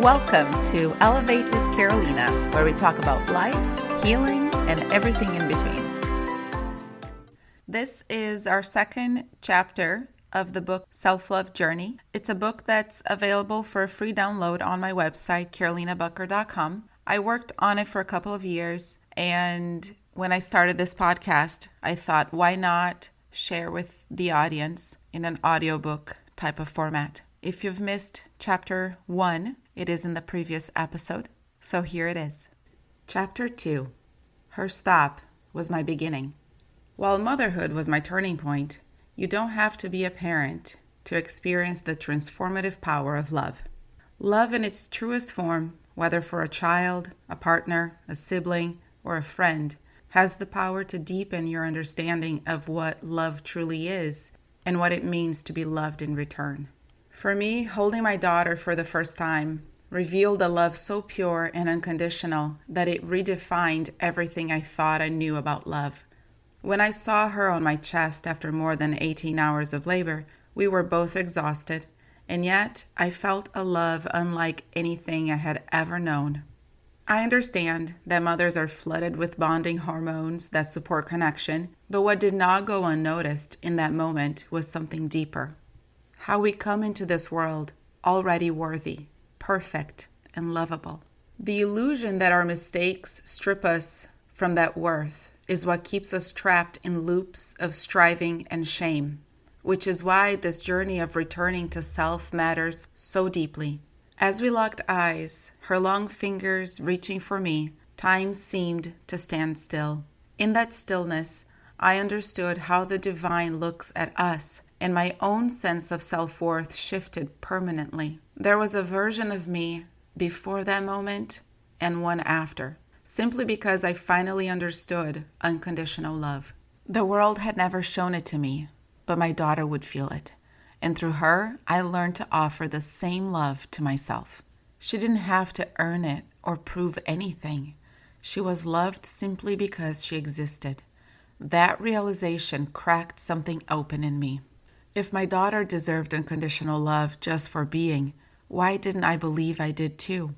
Welcome to Elevate with Carolina, where we talk about life, healing, and everything in between. This is our second chapter of the book Self-Love Journey. It's a book that's available for a free download on my website, carolinabucker.com. I worked on it for a couple of years, and when I started this podcast, I thought, why not share with the audience in an audiobook type of format? If you've missed chapter 1, it is in the previous episode, so here it is. Chapter 2, Her Stop Was My Beginning. While motherhood was my turning point, you don't have to be a parent to experience the transformative power of love. Love in its truest form, whether for a child, a partner, a sibling, or a friend, has the power to deepen your understanding of what love truly is and what it means to be loved in return. For me, holding my daughter for the first time revealed a love so pure and unconditional that it redefined everything I thought I knew about love. When I saw her on my chest after more than 18 hours of labor, we were both exhausted, and yet I felt a love unlike anything I had ever known. I understand that mothers are flooded with bonding hormones that support connection, but what did not go unnoticed in that moment was something deeper. How we come into this world already worthy, perfect, and lovable. The illusion that our mistakes strip us from that worth is what keeps us trapped in loops of striving and shame, which is why this journey of returning to self matters so deeply. As we locked eyes, her long fingers reaching for me, time seemed to stand still. In that stillness, I understood how the divine looks at us, and my own sense of self-worth shifted permanently. There was a version of me before that moment and one after, simply because I finally understood unconditional love. The world had never shown it to me, but my daughter would feel it. And through her, I learned to offer the same love to myself. She didn't have to earn it or prove anything. She was loved simply because she existed. That realization cracked something open in me. If my daughter deserved unconditional love just for being, why didn't I believe I did too?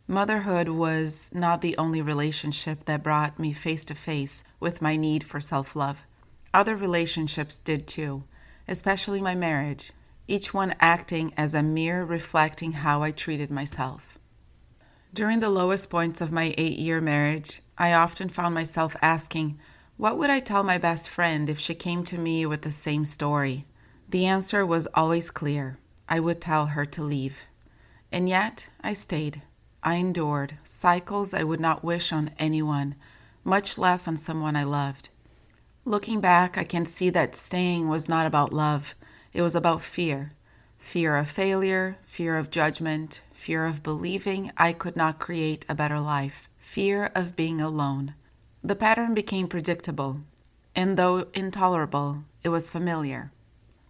Motherhood was not the only relationship that brought me face to face with my need for self-love. Other relationships did too, especially my marriage, each one acting as a mirror reflecting how I treated myself. During the lowest points of my 8-year marriage, I often found myself asking, what would I tell my best friend if she came to me with the same story? The answer was always clear. I would tell her to leave. And yet, I stayed. I endured cycles I would not wish on anyone, much less on someone I loved. Looking back, I can see that staying was not about love. It was about fear. Fear of failure, fear of judgment, fear of believing I could not create a better life, fear of being alone. The pattern became predictable, and though intolerable, it was familiar.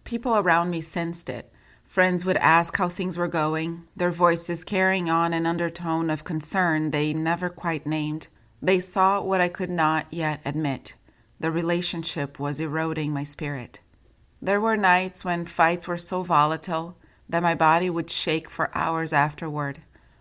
People around me sensed it. Friends would ask how things were going, their voices carrying on an undertone of concern they never quite named. They saw what I could not yet admit. The relationship was eroding my spirit. There were nights when fights were so volatile that my body would shake for hours afterward.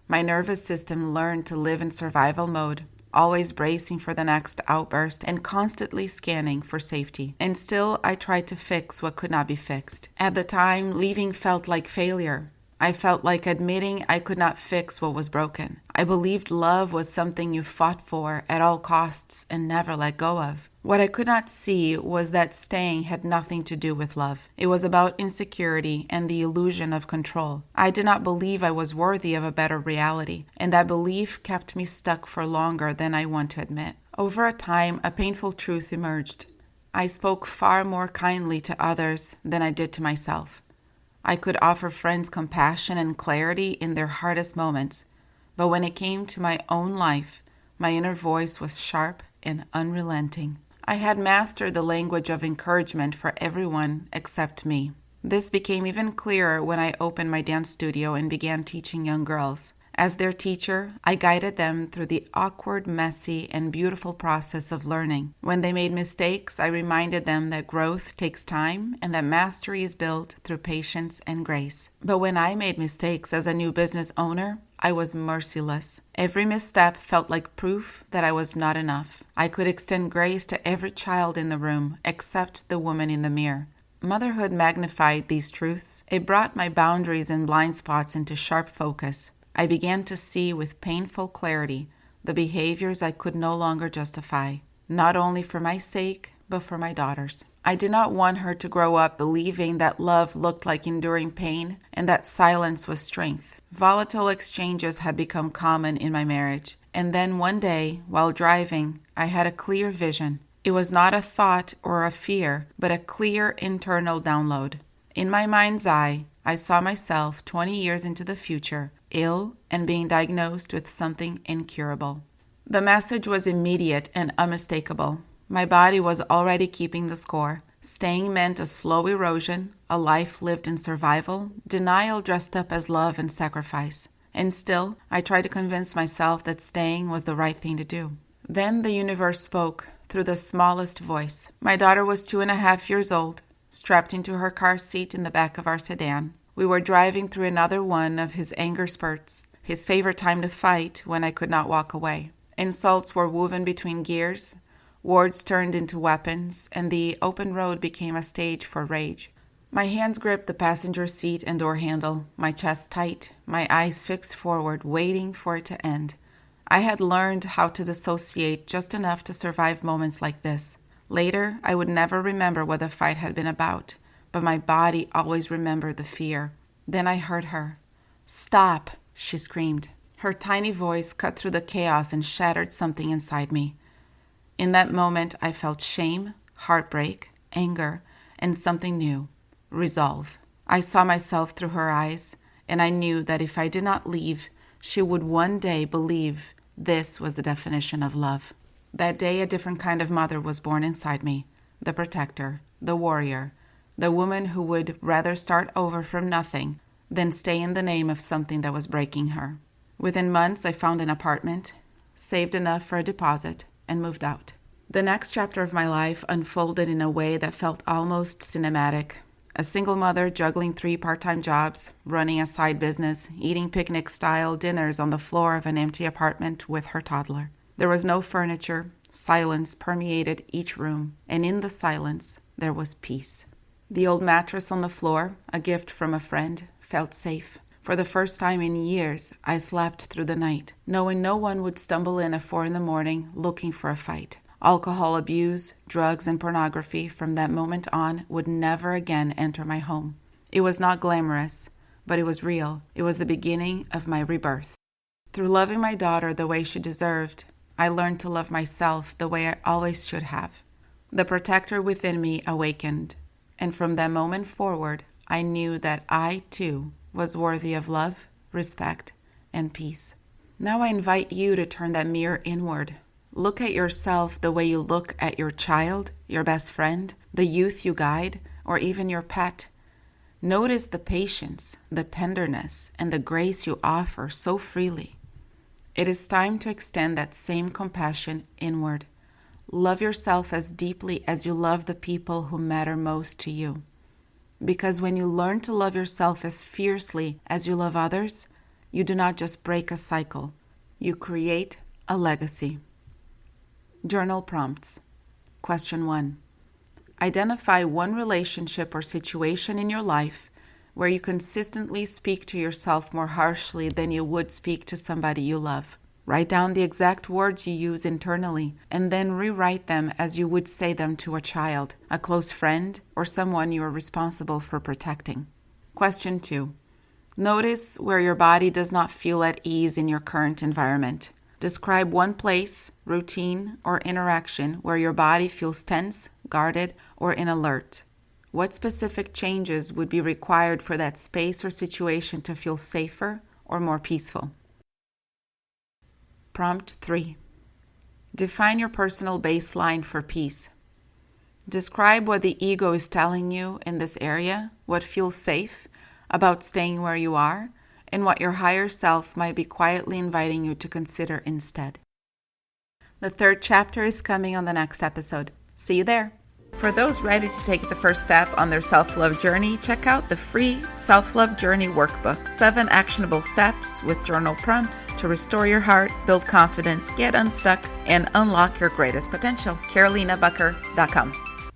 My nervous system learned to live in survival mode, always bracing for the next outburst and constantly scanning for safety. And still, I tried to fix what could not be fixed. At the time, leaving felt like failure. I felt like admitting I could not fix what was broken. I believed love was something you fought for at all costs and never let go of. What I could not see was that staying had nothing to do with love. It was about insecurity and the illusion of control. I did not believe I was worthy of a better reality, and that belief kept me stuck for longer than I want to admit. Over a time, a painful truth emerged. I spoke far more kindly to others than I did to myself. I could offer friends compassion and clarity in their hardest moments, but when it came to my own life, my inner voice was sharp and unrelenting. I had mastered the language of encouragement for everyone except me. This became even clearer when I opened my dance studio and began teaching young girls. As their teacher, I guided them through the awkward, messy, and beautiful process of learning. When they made mistakes, I reminded them that growth takes time and that mastery is built through patience and grace. But when I made mistakes as a new business owner, I was merciless. Every misstep felt like proof that I was not enough. I could extend grace to every child in the room except the woman in the mirror. Motherhood magnified these truths. It brought my boundaries and blind spots into sharp focus. I began to see with painful clarity the behaviors I could no longer justify, not only for my sake, but for my daughter's. I did not want her to grow up believing that love looked like enduring pain and that silence was strength. Volatile exchanges had become common in my marriage. And then one day, while driving, I had a clear vision. It was not a thought or a fear, but a clear internal download. In my mind's eye, I saw myself 20 years into the future, ill and being diagnosed with something incurable. The message was immediate and unmistakable. My body was already keeping the score. Staying meant a slow erosion, a life lived in survival, denial dressed up as love and sacrifice. And still, I tried to convince myself that staying was the right thing to do. Then the universe spoke through the smallest voice. My daughter was 2.5 years old, strapped into her car seat in the back of our sedan. We were driving through another one of his anger spurts, his favorite time to fight when I could not walk away. Insults were woven between gears, words turned into weapons, and the open road became a stage for rage. My hands gripped the passenger seat and door handle, my chest tight, my eyes fixed forward, waiting for it to end. I had learned how to dissociate just enough to survive moments like this. Later, I would never remember what the fight had been about, but my body always remembered the fear. Then I heard her. "Stop," she screamed. Her tiny voice cut through the chaos and shattered something inside me. In that moment, I felt shame, heartbreak, anger, and something new, resolve. I saw myself through her eyes, and I knew that if I did not leave, she would one day believe this was the definition of love. That day, a different kind of mother was born inside me, the protector, the warrior, the woman who would rather start over from nothing than stay in the name of something that was breaking her. Within months, I found an apartment, saved enough for a deposit, and moved out. The next chapter of my life unfolded in a way that felt almost cinematic. A single mother juggling 3 part-time jobs, running a side business, eating picnic-style dinners on the floor of an empty apartment with her toddler. There was no furniture. Silence permeated each room, and in the silence, there was peace. The old mattress on the floor, a gift from a friend, felt safe. For the first time in years, I slept through the night, knowing no one would stumble in at 4 a.m. looking for a fight. Alcohol abuse, drugs, and pornography from that moment on would never again enter my home. It was not glamorous, but it was real. It was the beginning of my rebirth. Through loving my daughter the way she deserved, I learned to love myself the way I always should have. The protector within me awakened, and from that moment forward, I knew that I, too, was worthy of love, respect, and peace. Now I invite you to turn that mirror inward. Look at yourself the way you look at your child, your best friend, the youth you guide, or even your pet. Notice the patience, the tenderness, and the grace you offer so freely. It is time to extend that same compassion inward. Love yourself as deeply as you love the people who matter most to you. Because when you learn to love yourself as fiercely as you love others, you do not just break a cycle, you create a legacy. Journal prompts. Question 1. Identify one relationship or situation in your life where you consistently speak to yourself more harshly than you would speak to somebody you love. Write down the exact words you use internally and then rewrite them as you would say them to a child, a close friend, or someone you are responsible for protecting. Question 2. Notice where your body does not feel at ease in your current environment. Describe one place, routine, or interaction where your body feels tense, guarded, or in alert. What specific changes would be required for that space or situation to feel safer or more peaceful? Prompt 3. Define your personal baseline for peace. Describe what the ego is telling you in this area, what feels safe about staying where you are, and what your higher self might be quietly inviting you to consider instead. The third chapter is coming on the next episode. See you there. For those ready to take the first step on their self-love journey, check out the free Self-Love Journey Workbook. 7 actionable steps with journal prompts to restore your heart, build confidence, get unstuck, and unlock your greatest potential. CarolinaBucker.com.